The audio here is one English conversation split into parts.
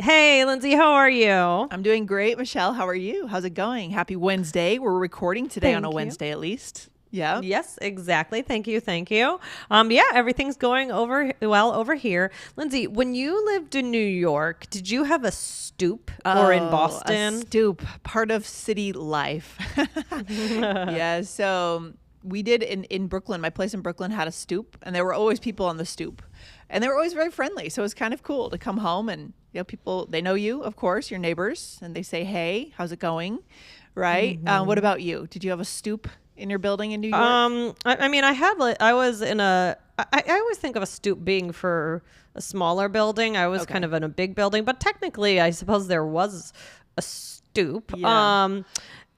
Hey, Lindsay, how are you? I'm doing great, Michelle. How are you? How's it going? Happy Wednesday. We're recording today on a Wednesday at least. Yeah. Yes, exactly. Thank you. Yeah, everything's going over here. Lindsay, when you lived in New York, did you have a stoop or in Boston? A stoop, part of city life. Yeah, so we did in Brooklyn. My place in Brooklyn had a stoop, and there were always people on the stoop. And they were always very friendly. So it was kind of cool to come home and, people, they know you, of course, your neighbors, and they say, hey, how's it going? Right? What about you? Did you have a stoop in your building in New York? I was in I always think of a stoop being for a smaller building. I was kind of in a big building, but technically I suppose there was a stoop. Yeah.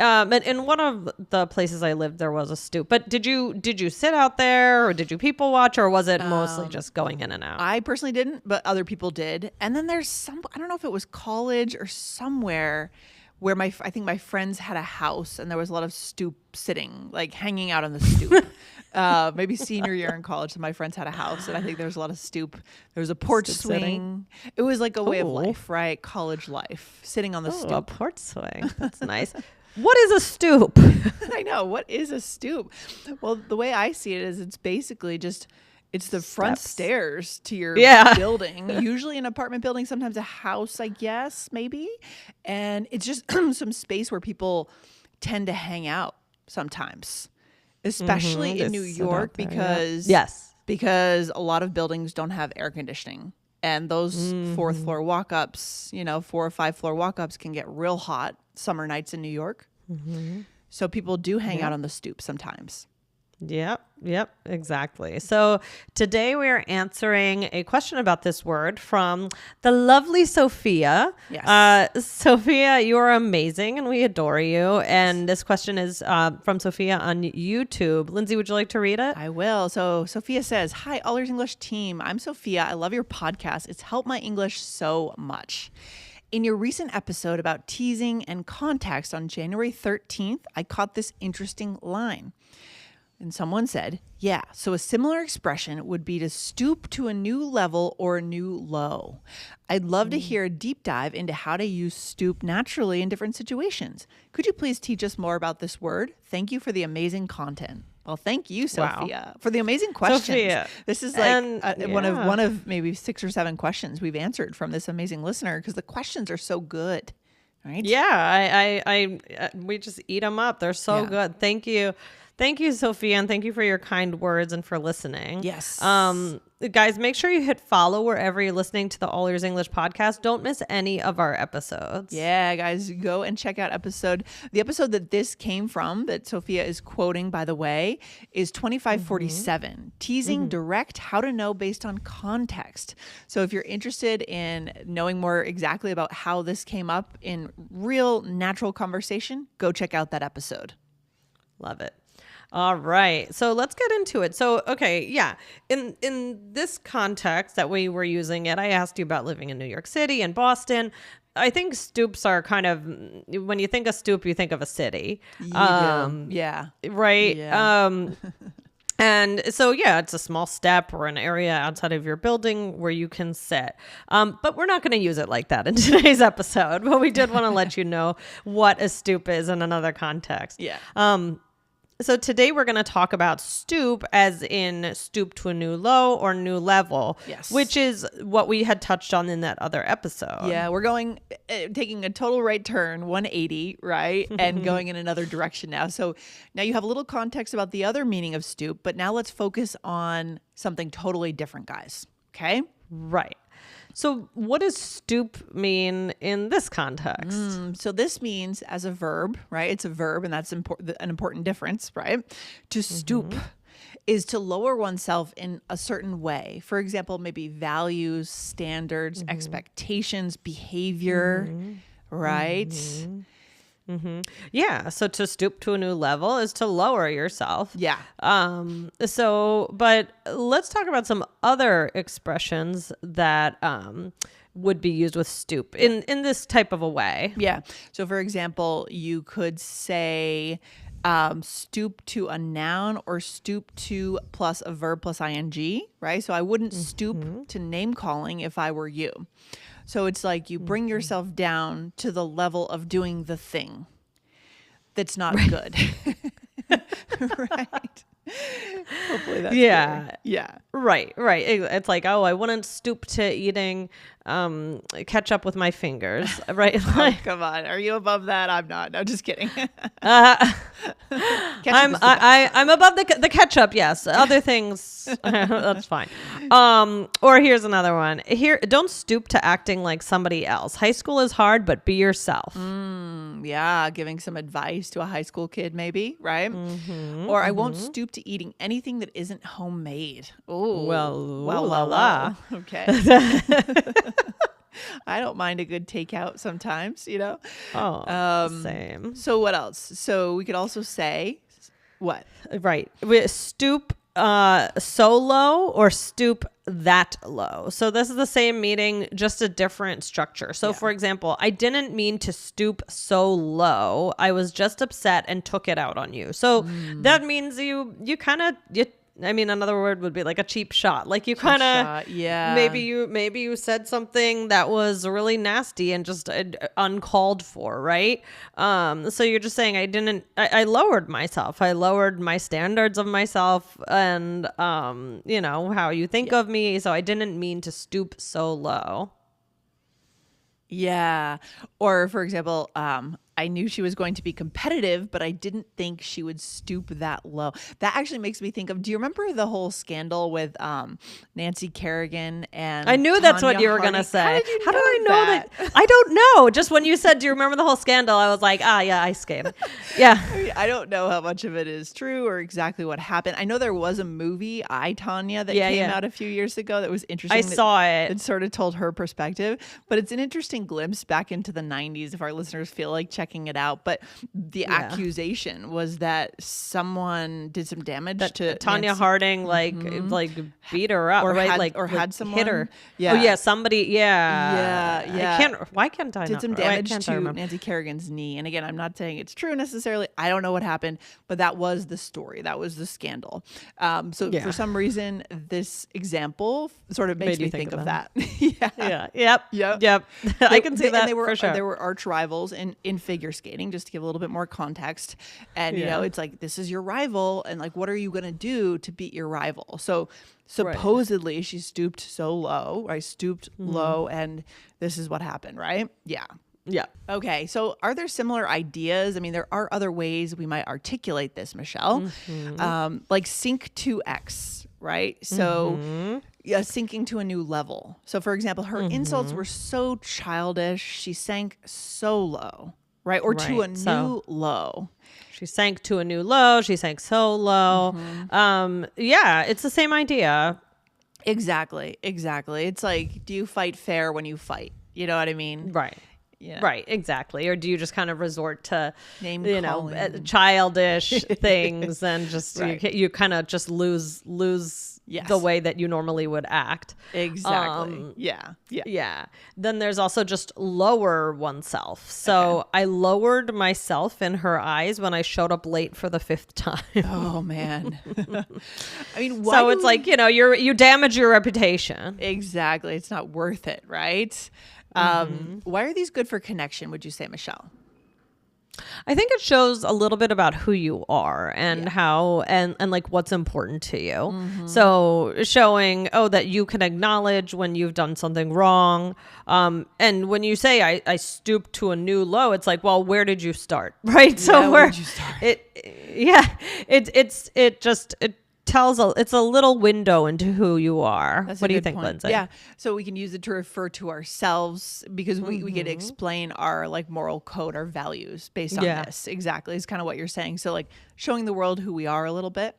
And in one of the places I lived, there was a stoop. But did you sit out there, or did you people watch, or was it mostly just going in and out? I personally didn't, but other people did. And then there's I don't know if it was college or somewhere where I think my friends had a house, and there was a lot of stoop sitting, like hanging out on the stoop. Maybe senior year in college, so my friends had a house, and I think there was a lot of stoop. There was a porch swing. Sitting. It was like a way of life, right? College life, sitting on the stoop. A porch swing. That's nice. What is a stoop? I know. What is a stoop? Well, the way I see it is it's basically just, it's the front stairs to your building, usually an apartment building, sometimes a house, I guess, maybe. And it's just some space where people tend to hang out sometimes, especially in New York because a lot of buildings don't have air conditioning. And those fourth floor walk-ups, 4 or 5 floor walk-ups can get real hot summer nights in New York. So people do hang out on the stoop sometimes. Yep, exactly. So today we are answering a question about this word from the lovely Sophia. Yes. Sophia, you are amazing and we adore you. And this question is from Sophia on YouTube. Lindsay, would you like to read it? I will. So Sophia says, hi, All Ears English team. I'm Sophia. I love your podcast. It's helped my English so much. In your recent episode about teasing and context on January 13th, I caught this interesting line. And someone said, yeah, so a similar expression would be to stoop to a new level or a new low. I'd love to hear a deep dive into how to use stoop naturally in different situations. Could you please teach us more about this word? Thank you for the amazing content. Well, thank you, Sophia, for the amazing questions. Sophia. This is like one of maybe 6 or 7 questions we've answered from this amazing listener because the questions are so good, right? Yeah, we just eat them up. They're so good. Thank you. Thank you, Sophia, and thank you for your kind words and for listening. Yes. Guys, make sure you hit follow wherever you're listening to the All Ears English podcast. Don't miss any of our episodes. Yeah, guys, go and check out the episode that this came from, that Sophia is quoting, by the way, is 2547, teasing direct, how to know based on context. So if you're interested in knowing more exactly about how this came up in real natural conversation, go check out that episode. Love it. All right. So let's get into it. So, okay. Yeah. In this context that we were using it, I asked you about living in New York City and Boston. I think stoops are kind of, when you think of stoop, you think of a city. Yeah. Right. Yeah. And so, it's a small step or an area outside of your building where you can sit. But we're not going to use it like that in today's episode. But we did want to let you know what a stoop is in another context. Yeah. So today we're going to talk about stoop as in stoop to a new low or new level, which is what we had touched on in that other episode. Yeah, we're taking a total right turn, 180, right? And going in another direction now. So now you have a little context about the other meaning of stoop, but now let's focus on something totally different, guys. Okay? Right. So what does stoop mean in this context? So this means as a verb, right? It's a verb, and that's an important difference, right? To stoop is to lower oneself in a certain way. For example, maybe values, standards, expectations, behavior, right? Yeah. So to stoop to a new level is to lower yourself. Yeah. But let's talk about some other expressions that would be used with stoop in this type of a way. Yeah. So for example, you could say stoop to a noun or stoop to plus a verb plus ing, right? So I wouldn't stoop to name calling if I were you. So it's like you bring yourself down to the level of doing the thing that's not good. Right. Hopefully that's clear. Yeah. Right. It's like, oh, I wouldn't stoop to eating ketchup with my fingers. Right. Oh, come on. Are you above that? I'm not. No, just kidding. I'm above the ketchup. Yes. Other things, that's fine. Or here's another one. Here, don't stoop to acting like somebody else. High school is hard, but be yourself. Yeah, giving some advice to a high school kid, maybe, right? Or I won't stoop to eating anything that isn't homemade. Oh, well. Okay. I don't mind a good takeout sometimes, you know? Same. So what else? So we could also say what? Right. We stoop so low or stoop that low. So this is the same meaning, just a different structure. So for example, I didn't mean to stoop so low. I was just upset and took it out on you. So that means you kind of, I mean, another word would be like a cheap shot. Like you kind of, maybe you said something that was really nasty and just uncalled for, right? So you're just saying I lowered myself. I lowered my standards of myself and, you know, how you think of me. So I didn't mean to stoop so low. Yeah. Or for example, I knew she was going to be competitive, but I didn't think she would stoop that low. That actually makes me think of, do you remember the whole scandal with Nancy Kerrigan and I knew that's Tanya what you were going to say. How do I know that? I don't know. Just when you said, do you remember the whole scandal? I was like, yeah, ice skating. Yeah. I mean, I don't know how much of it is true or exactly what happened. I know there was a movie, I, Tanya, that came out a few years ago that was interesting. I saw it. It sort of told her perspective, but it's an interesting glimpse back into the 90s if our listeners feel like checking it out. But the accusation was that someone did some damage to Tanya Nancy. Harding, like beat her up, or right? Had someone hit her. Yeah. Oh yeah, somebody. Yeah. Why can't I? Did some damage to Nancy Kerrigan's knee. And again, I'm not saying it's true necessarily. I don't know what happened, but that was the story. That was the scandal. For some reason, this example sort of makes me think of that. Yep. I can see that for sure. There were arch rivals in figure skating, just to give a little bit more context. And, you know, it's like, this is your rival. And like, what are you going to do to beat your rival? So supposedly she stooped so low, I stooped low, and this is what happened, right? Yeah. Yeah. Okay. So are there similar ideas? I mean, there are other ways we might articulate this, Michelle, like sink to X, right? So sinking to a new level. So for example, her insults were so childish. She sank so low, right? Or to a new low. She sank to a new low. She sank so low. It's the same idea. Exactly. It's like, do you fight fair when you fight? You know what I mean? Right. Yeah. Right, exactly. Or do you just kind of resort to, childish things and just you kind of just lose the way that you normally would act. Exactly. Yeah. Then there's also just lower oneself. So I lowered myself in her eyes when I showed up late for the 5th time. Oh man. I mean, so it's like, you damage your reputation. Exactly. It's not worth it, right? Why are these good for connection, would you say, Michelle? I think it shows a little bit about who you are and how and like what's important to you. So showing that you can acknowledge when you've done something wrong. And when you say I stooped to a new low, it's like, well, where did you start? Right. So where did you start? It tells it's a little window into who you are. What do you think, Lindsay? Yeah. So we can use it to refer to ourselves because we get to explain our like moral code, our values based on this. Exactly. It's kind of what you're saying. So like showing the world who we are a little bit,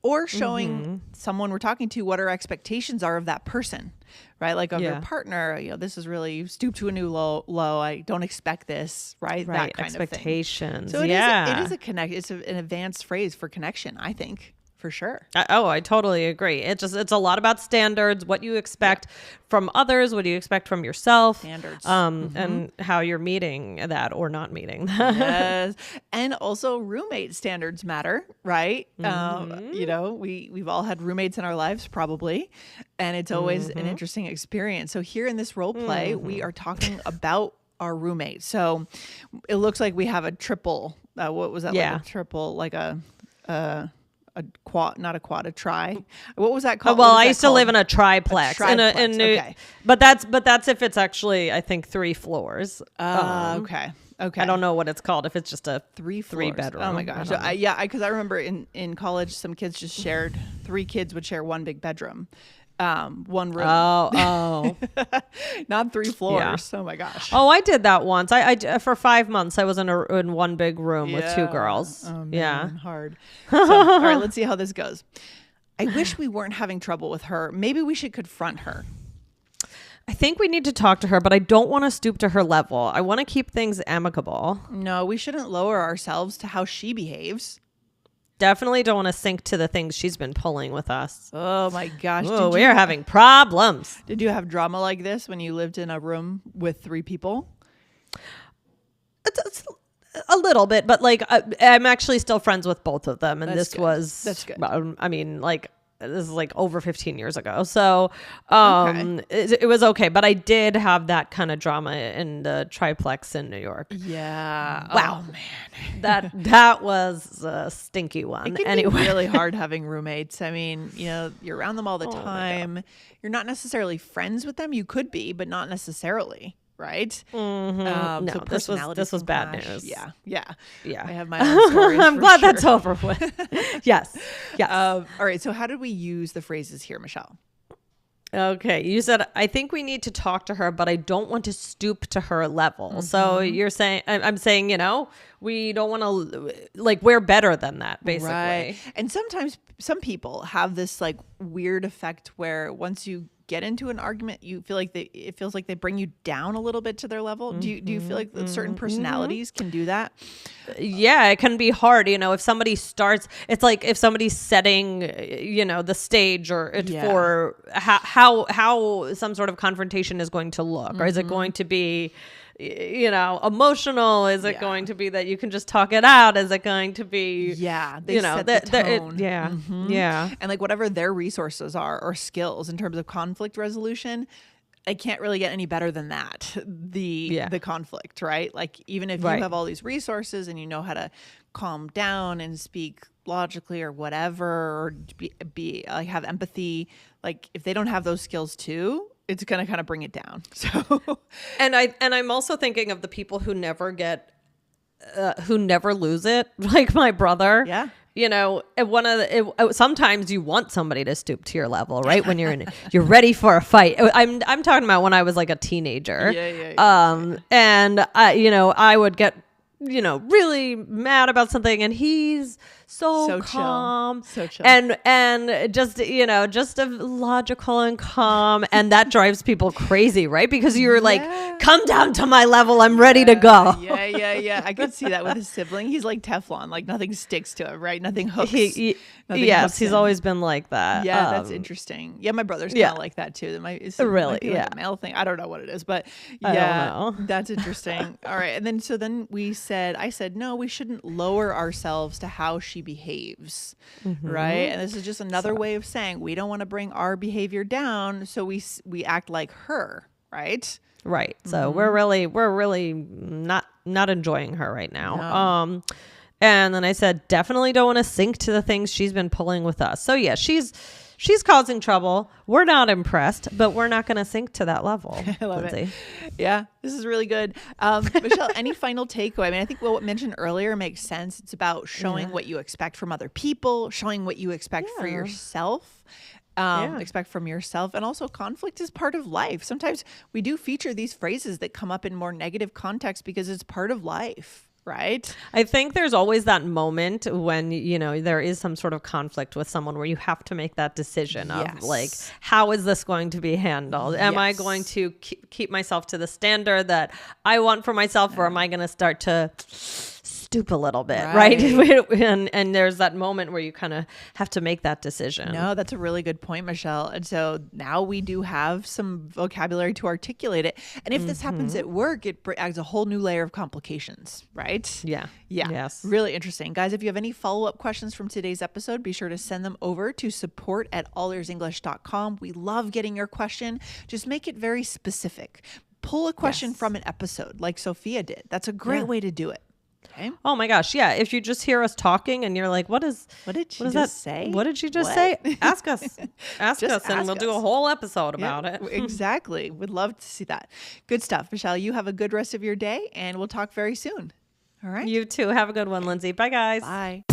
or showing someone we're talking to what our expectations are of that person, right? Like of your partner, this is really, you've stooped to a new low. I don't expect this, right? That kind expectations. of thing. So it is a connect. It's an advanced phrase for connection, I think. for sure. I totally agree. It's a lot about standards, what you expect from others, what do you expect from yourself, standards, and how you're meeting that or not meeting that. Yes. And also roommate standards matter, right? You know, we've all had roommates in our lives probably, and it's always an interesting experience. So here in this role play, we are talking about our roommate. So it looks like we have a triple. What was that? Like a triple, like a quad, not a quad, a tri. What was that called? Well, I used to live in a triplex. Okay. But that's if it's actually, I think, 3 floors. Okay. I don't know what it's called. If it's just a three bedroom. Oh my gosh. Because I remember in college, some kids just shared. 3 kids would share one big bedroom. 1 room. Oh. Not 3 floors. Yeah. Oh my gosh. Oh, I did that once. I for 5 months I was in one big room with 2 girls. Oh, man, hard. So, all right, let's see how this goes. I wish we weren't having trouble with her. Maybe we should confront her. I think we need to talk to her, but I don't want to stoop to her level. I want to keep things amicable. No, we shouldn't lower ourselves to how she behaves. Definitely don't want to sink to the things she's been pulling with us. Oh my gosh. We're having problems. Did you have drama like this when you lived in a room with 3 people? It's a little bit, but like I'm actually still friends with both of them. And that's good. I mean, like, this is like over 15 years ago. So it was okay. But I did have that kind of drama in the triplex in New York. Yeah. Wow. Oh, man. That was a stinky one. It can be really hard having roommates. I mean, you know, you're around them all the time. You're not necessarily friends with them. You could be, but not necessarily. Right? No, so this was bad news. Yeah. I have my own stories. I'm glad that's over with. Yes. All right. So how did we use the phrases here, Michelle? Okay. You said, I think we need to talk to her, but I don't want to stoop to her level. So you're saying, I'm saying, you know, we don't want to, like, we're better than that, basically. Right. And sometimes some people have this like weird effect where once you get into an argument, you feel like it feels like they bring you down a little bit to their level. Do you feel like certain personalities can do that? Yeah, it can be hard. You know, if somebody starts, it's like if somebody's setting, you know, the stage or for how some sort of confrontation is going to look, or is it going to be, you know, emotional? Is it going to be that you can just talk it out? Is it going to be, they set the tone. Yeah. And like whatever their resources are or skills in terms of conflict resolution, I can't really get any better than that. The conflict, right? Like even if you have all these resources and you know how to calm down and speak logically or whatever, or be like have empathy, like if they don't have those skills too, it's going to kind of bring it down. So, and I'm also thinking of the people who never lose it, like my brother. Yeah. You know, sometimes you want somebody to stoop to your level, right? When you're ready for a fight. I'm talking about when I was like a teenager. And I would get, you know, really mad about something, and he's so calm, so chill, and just, you know, just logical and calm, and that drives people crazy, right? Because you're like, come down to my level, I'm ready to go. Yeah. I could see that with his sibling. He's like Teflon, like nothing sticks to him, right? Nothing hooks. He's always been like that. Yeah, that's interesting. Yeah, my brother's kind of like that too. It's really, like a male thing. I don't know what it is, but yeah, that's interesting. All right, and then I said, no, we shouldn't lower ourselves to how she behaves, right? And this is just another way of saying we don't want to bring our behavior down, so we act like her, right? Right. So we're really not enjoying her right now. No. And then I said, definitely don't want to sink to the things she's been pulling with us. So yeah, she's causing trouble. We're not impressed, but we're not going to sink to that level. I love Lindsay. it. Yeah, this is really good. Michelle, any final takeaway? I mean, I think what mentioned earlier makes sense. It's about showing what you expect from other people, showing what you expect for yourself. Expect from yourself, and also conflict is part of life. Sometimes we do feature these phrases that come up in more negative context because it's part of life. Right. I think there's always that moment when, you know, there is some sort of conflict with someone where you have to make that decision of like, how is this going to be handled? Am I going to keep myself to the standard that I want for myself, or am I going to start to stoop a little bit, right? and there's that moment where you kind of have to make that decision. No, that's a really good point, Michelle. And so now we do have some vocabulary to articulate it. And if this happens at work, it adds a whole new layer of complications, right? Yeah. Yes. Really interesting. Guys, if you have any follow-up questions from today's episode, be sure to send them over to support@allearsenglish.com. We love getting your question. Just make it very specific. Pull a question from an episode like Sophia did. That's a great way to do it. Okay. Oh my gosh. Yeah. If you just hear us talking and you're like, what did she just say? What did she just say? Ask us. Ask us and we'll do a whole episode about it. Exactly. Would love to see that. Good stuff. Michelle, you have a good rest of your day and we'll talk very soon. All right. You too. Have a good one, Lindsay. Bye, guys. Bye.